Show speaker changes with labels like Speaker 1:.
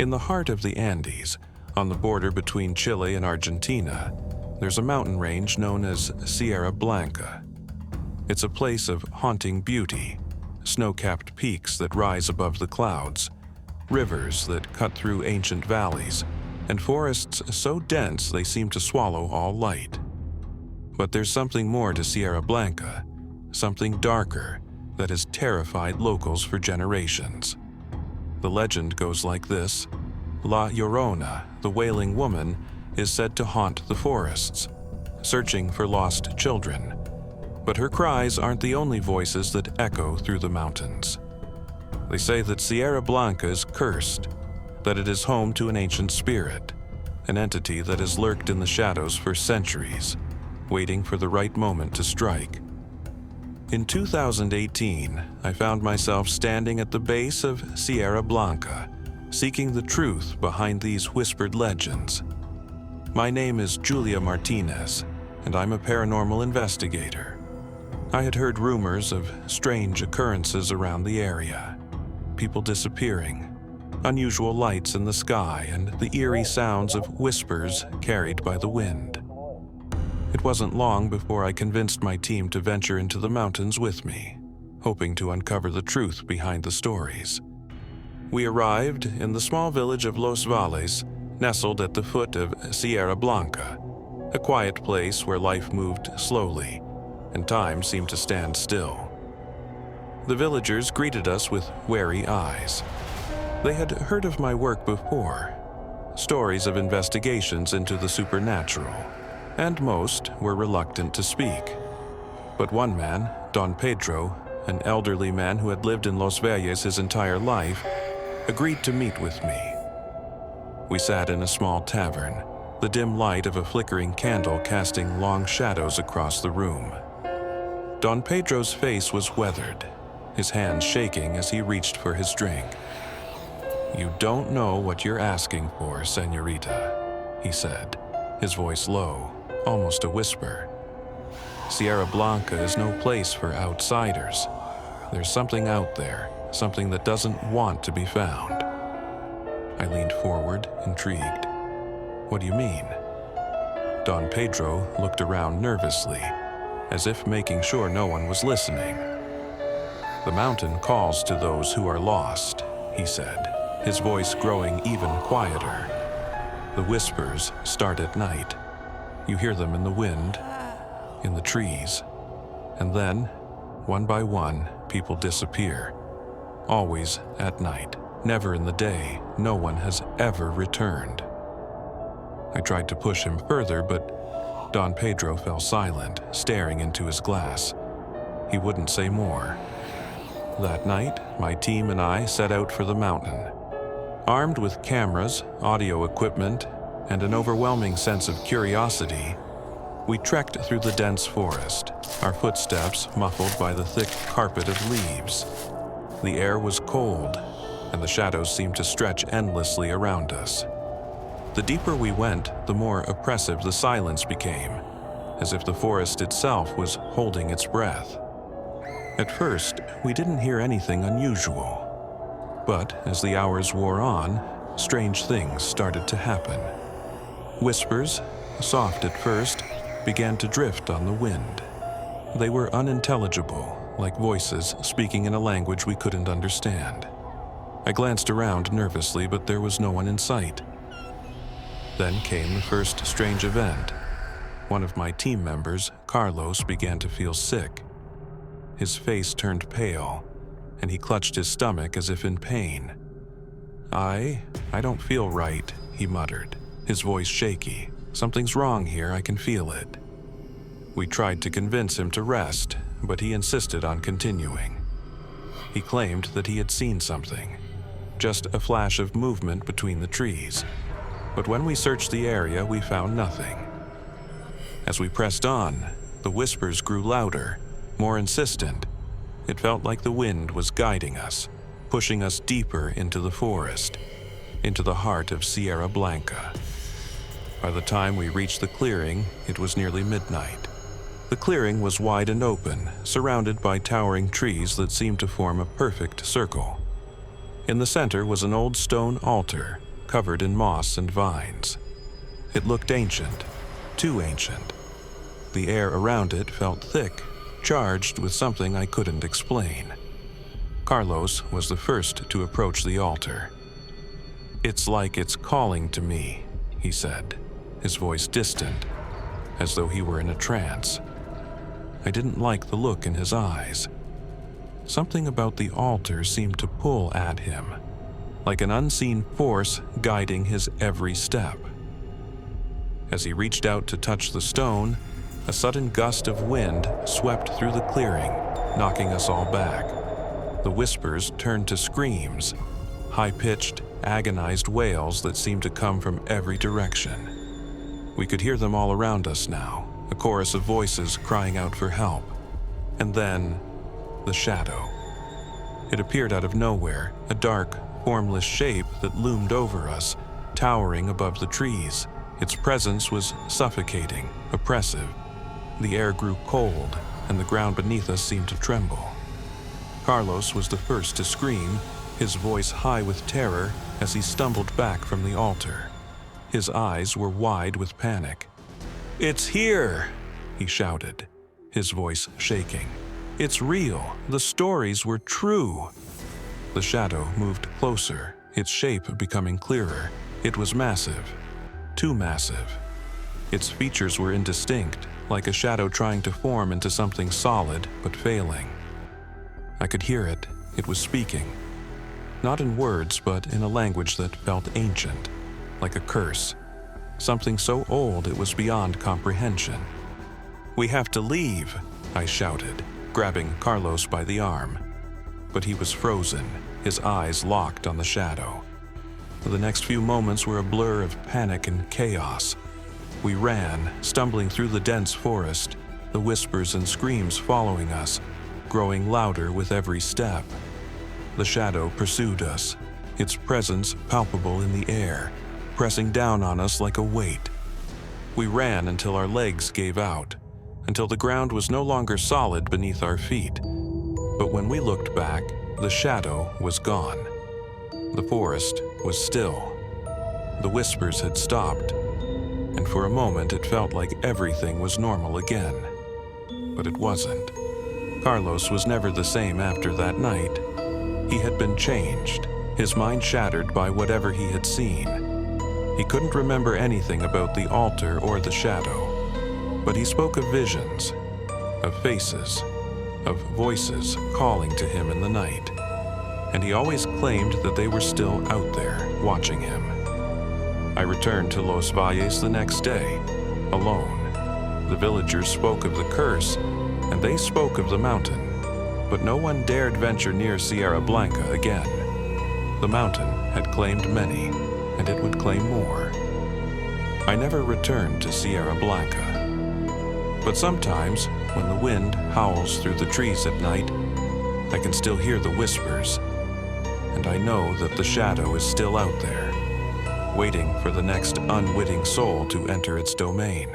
Speaker 1: In the heart of the Andes, on the border between Chile and Argentina, there's a mountain range known as Sierra Blanca. It's a place of haunting beauty, snow-capped peaks that rise above the clouds, rivers that cut through ancient valleys, and forests so dense they seem to swallow all light. But there's something more to Sierra Blanca, something darker that has terrified locals for generations. The legend goes like this: La Llorona, the wailing woman, is said to haunt the forests, searching for lost children. But her cries aren't the only voices that echo through the mountains. They say that Sierra Blanca is cursed, that it is home to an ancient spirit, an entity that has lurked in the shadows for centuries, waiting for the right moment to strike. In 2018, I found myself standing at the base of Sierra Blanca, seeking the truth behind these whispered legends. My name is Julia Martínez, and I'm a paranormal investigator. I had heard rumors of strange occurrences around the area, people disappearing, unusual lights in the sky, and the eerie sounds of whispers carried by the wind. It wasn't long before I convinced my team to venture into the mountains with me, hoping to uncover the truth behind the stories. We arrived in the small village of Los Valles, nestled at the foot of Sierra Blanca, a quiet place where life moved slowly and time seemed to stand still. The villagers greeted us with wary eyes. They had heard of my work before, stories of investigations into the supernatural, and most were reluctant to speak. But one man, Don Pedro, an elderly man who had lived in Los Valles his entire life, agreed to meet with me. We sat in a small tavern, the dim light of a flickering candle casting long shadows across the room. Don Pedro's face was weathered, his hands shaking as he reached for his drink. "You don't know what you're asking for, señorita," he said, his voice low, almost a whisper. "Sierra Blanca is no place for outsiders. There's something out there, something that doesn't want to be found." I leaned forward, intrigued. "What do you mean?" Don Pedro looked around nervously, as if making sure no one was listening. "The mountain calls to those who are lost," he said, his voice growing even quieter. "The whispers start at night. You hear them in the wind, in the trees, and then, one by one, people disappear. Always at night, never in the day. No one has ever returned." I tried to push him further, but Don Pedro fell silent, staring into his glass. He wouldn't say more. That night, my team and I set out for the mountain. Armed with cameras, audio equipment, and an overwhelming sense of curiosity, we trekked through the dense forest, our footsteps muffled by the thick carpet of leaves. The air was cold, and the shadows seemed to stretch endlessly around us. The deeper we went, the more oppressive the silence became, as if the forest itself was holding its breath. At first, we didn't hear anything unusual. But as the hours wore on, strange things started to happen. Whispers, soft at first, began to drift on the wind. They were unintelligible, like voices speaking in a language we couldn't understand. I glanced around nervously, but there was no one in sight. Then came the first strange event. One of my team members, Carlos, began to feel sick. His face turned pale, and he clutched his stomach as if in pain. I don't feel right," he muttered, his voice shaky. "Something's wrong here, I can feel it." We tried to convince him to rest, but he insisted on continuing. He claimed that he had seen something, just a flash of movement between the trees. But when we searched the area, we found nothing. As we pressed on, the whispers grew louder, more insistent. It felt like the wind was guiding us, pushing us deeper into the forest, into the heart of Sierra Blanca. By the time we reached the clearing, it was nearly midnight. The clearing was wide and open, surrounded by towering trees that seemed to form a perfect circle. In the center was an old stone altar, covered in moss and vines. It looked ancient, too ancient. The air around it felt thick, charged with something I couldn't explain. Carlos was the first to approach the altar. "It's like it's calling to me," he said, his voice distant, as though he were in a trance. I didn't like the look in his eyes. Something about the altar seemed to pull at him, like an unseen force guiding his every step. As he reached out to touch the stone, a sudden gust of wind swept through the clearing, knocking us all back. The whispers turned to screams, high-pitched, agonized wails that seemed to come from every direction. We could hear them all around us now, a chorus of voices crying out for help. And then, the shadow. It appeared out of nowhere, a dark, formless shape that loomed over us, towering above the trees. Its presence was suffocating, oppressive. The air grew cold, and the ground beneath us seemed to tremble. Carlos was the first to scream, his voice high with terror as he stumbled back from the altar. His eyes were wide with panic. "It's here!" he shouted, his voice shaking. "It's real. The stories were true." The shadow moved closer, its shape becoming clearer. It was massive, too massive. Its features were indistinct, like a shadow trying to form into something solid but failing. I could hear it. It was speaking. Not in words, but in a language that felt ancient, like a curse. Something so old it was beyond comprehension. "We have to leave," I shouted, grabbing Carlos by the arm. But he was frozen, his eyes locked on the shadow. The next few moments were a blur of panic and chaos. We ran, stumbling through the dense forest, the whispers and screams following us, growing louder with every step. The shadow pursued us, its presence palpable in the air, pressing down on us like a weight. We ran until our legs gave out, until the ground was no longer solid beneath our feet. But when we looked back, the shadow was gone. The forest was still. The whispers had stopped, and for a moment it felt like everything was normal again. But it wasn't. Carlos was never the same after that night. He had been changed, his mind shattered by whatever he had seen. He couldn't remember anything about the altar or the shadow, but he spoke of visions, of faces, of voices calling to him in the night. And he always claimed that they were still out there, watching him. I returned to Los Valles the next day, alone. The villagers spoke of the curse, and they spoke of the mountain, but no one dared venture near Sierra Blanca again. The mountain had claimed many, and it would claim more. I never returned to Sierra Blanca. But sometimes, when the wind howls through the trees at night, I can still hear the whispers, and I know that the shadow is still out there, waiting for the next unwitting soul to enter its domain.